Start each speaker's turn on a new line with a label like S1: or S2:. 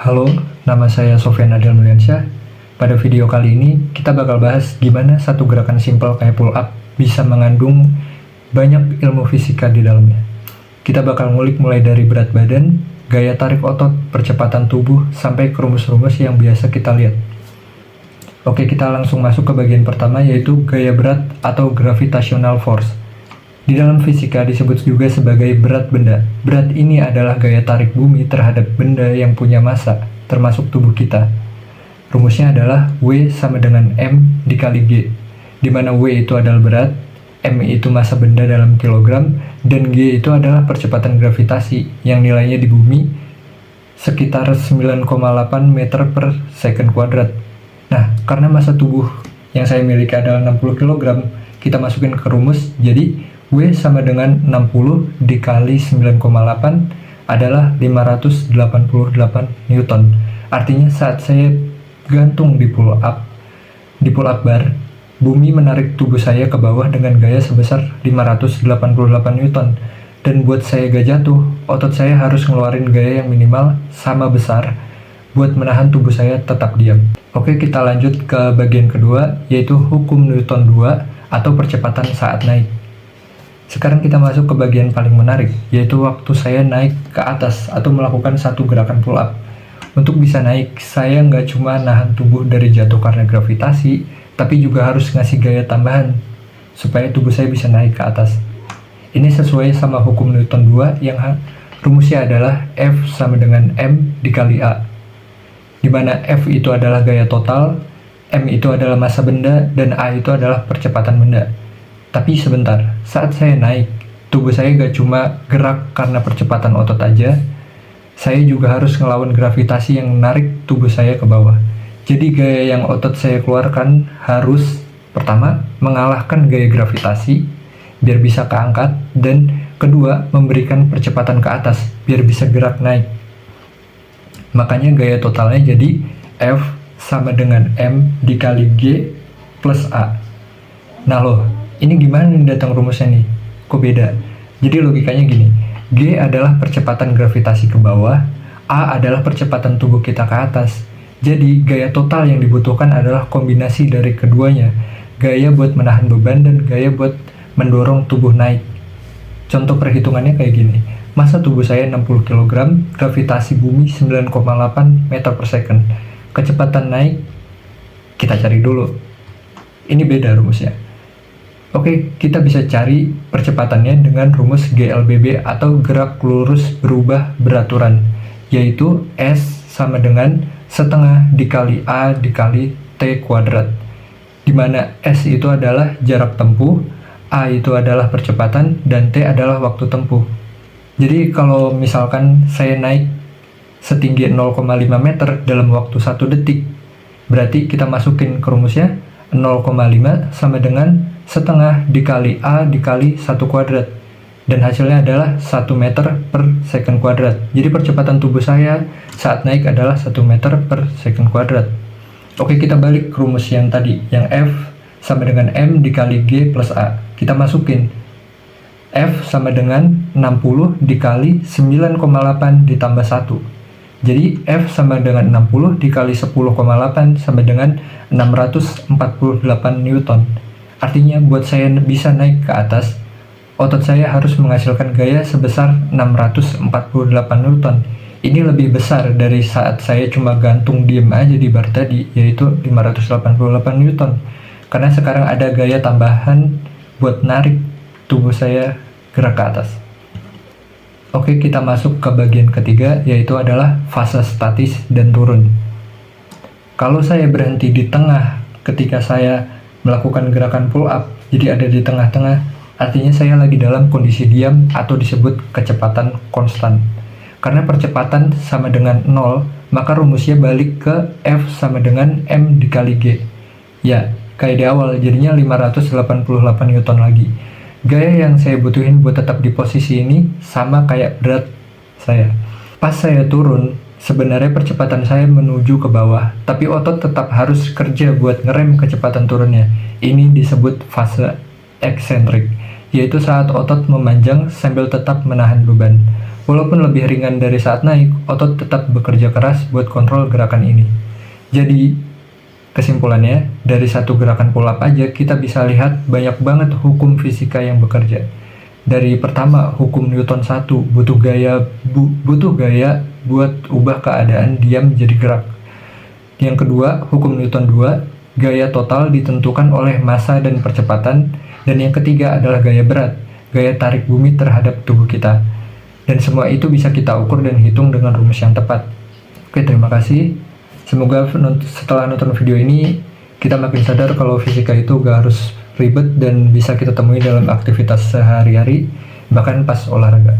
S1: Halo, nama saya Sofyan Adel Mulyansyah. Pada video kali ini, kita bakal bahas gimana satu gerakan simpel kayak pull up bisa mengandung banyak ilmu fisika di dalamnya. Kita bakal ngulik mulai dari berat badan, gaya tarik otot, percepatan tubuh, sampai ke rumus-rumus yang biasa kita lihat. Oke, kita langsung masuk ke bagian pertama, yaitu gaya berat atau gravitational force. Di dalam fisika disebut juga sebagai berat benda. Berat ini adalah gaya tarik bumi terhadap benda yang punya massa, termasuk tubuh kita. Rumusnya adalah W sama dengan M dikali G, di mana W itu adalah berat, M itu massa benda dalam kilogram, dan G itu adalah percepatan gravitasi yang nilainya di bumi sekitar 9,8 meter per second kuadrat. Nah, karena massa tubuh yang saya miliki adalah 60 kg, kita masukin ke rumus, jadi W sama dengan 60 dikali 9,8 adalah 588 Newton. Artinya saat saya gantung di pull up bar, bumi menarik tubuh saya ke bawah dengan gaya sebesar 588 Newton. Dan buat saya gak jatuh, otot saya harus ngeluarin gaya yang minimal sama besar buat menahan tubuh saya tetap diam. Oke, kita lanjut ke bagian kedua, yaitu hukum Newton 2 atau percepatan saat naik. Sekarang kita masuk ke bagian paling menarik, yaitu waktu saya naik ke atas atau melakukan satu gerakan pull up. Untuk bisa naik, saya nggak cuma nahan tubuh dari jatuh karena gravitasi, tapi juga harus ngasih gaya tambahan, supaya tubuh saya bisa naik ke atas. Ini sesuai sama hukum Newton 2 yang rumusnya adalah F sama dengan M dikali A. Di mana F itu adalah gaya total, M itu adalah massa benda, dan A itu adalah percepatan benda. Tapi sebentar, saat saya naik, tubuh saya gak cuma gerak karena percepatan otot aja, saya juga harus ngelawan gravitasi yang menarik tubuh saya ke bawah. Jadi gaya yang otot saya keluarkan harus, pertama, mengalahkan gaya gravitasi, biar bisa keangkat, dan kedua, memberikan percepatan ke atas, biar bisa gerak naik. Makanya gaya totalnya jadi F sama dengan M dikali G plus A. Nah loh, ini gimana nih datang rumusnya nih? Kok beda? Jadi logikanya gini, G adalah percepatan gravitasi ke bawah, A adalah percepatan tubuh kita ke atas. Jadi gaya total yang dibutuhkan adalah kombinasi dari keduanya, gaya buat menahan beban dan gaya buat mendorong tubuh naik. Contoh perhitungannya kayak gini, massa tubuh saya 60 kg, gravitasi bumi 9,8 meter per second. Kecepatan naik, kita cari dulu. Ini beda rumusnya. Oke, kita bisa cari percepatannya dengan rumus GLBB atau gerak lurus berubah beraturan, yaitu S sama dengan setengah dikali A dikali T kuadrat, di mana S itu adalah jarak tempuh, A itu adalah percepatan, dan T adalah waktu tempuh. Jadi kalau misalkan saya naik setinggi 0,5 meter dalam waktu 1 detik, berarti kita masukin ke rumusnya 0,5 sama dengan setengah dikali A dikali 1 kuadrat, dan hasilnya adalah 1 meter per second kuadrat. Jadi percepatan tubuh saya saat naik adalah 1 meter per second kuadrat. Oke, kita balik ke rumus yang tadi, yang F sama dengan M dikali G plus A. Kita masukin F sama dengan 60 dikali 9,8 ditambah 1. Jadi F sama dengan 60 dikali 10,8 sama dengan 648 Newton. Artinya buat saya bisa naik ke atas, otot saya harus menghasilkan gaya sebesar 648 Newton. Ini lebih besar dari saat saya cuma gantung diem aja di bar tadi, yaitu 588 Newton. Karena sekarang ada gaya tambahan buat narik tubuh saya gerak ke atas. Oke, kita masuk ke bagian ketiga, yaitu adalah fase statis dan turun. Kalau saya berhenti di tengah ketika saya melakukan gerakan pull up, jadi ada di tengah-tengah, artinya saya lagi dalam kondisi diam atau disebut kecepatan konstan. Karena percepatan sama dengan 0, maka rumusnya balik ke F sama dengan M dikali G. Ya, kayak di awal, jadinya 588 Newton lagi. Gaya yang saya butuhin buat tetap di posisi ini sama kayak berat saya. Pas saya turun, sebenarnya percepatan saya menuju ke bawah, tapi otot tetap harus kerja buat ngerem kecepatan turunnya. Ini disebut fase eksentrik, yaitu saat otot memanjang sambil tetap menahan beban. Walaupun lebih ringan dari saat naik, otot tetap bekerja keras buat kontrol gerakan ini. Jadi, kesimpulannya, dari satu gerakan pull up aja kita bisa lihat banyak banget hukum fisika yang bekerja. Dari pertama, hukum Newton 1, butuh gaya buat ubah keadaan diam jadi gerak. Yang kedua, hukum Newton 2, gaya total ditentukan oleh massa dan percepatan. Dan yang ketiga adalah gaya berat, gaya tarik bumi terhadap tubuh kita. Dan semua itu bisa kita ukur dan hitung dengan rumus yang tepat. Oke, terima kasih. Semoga setelah nonton video ini, kita makin sadar kalau fisika itu gak harus ribet dan bisa kita temui dalam aktivitas sehari-hari, bahkan pas olahraga.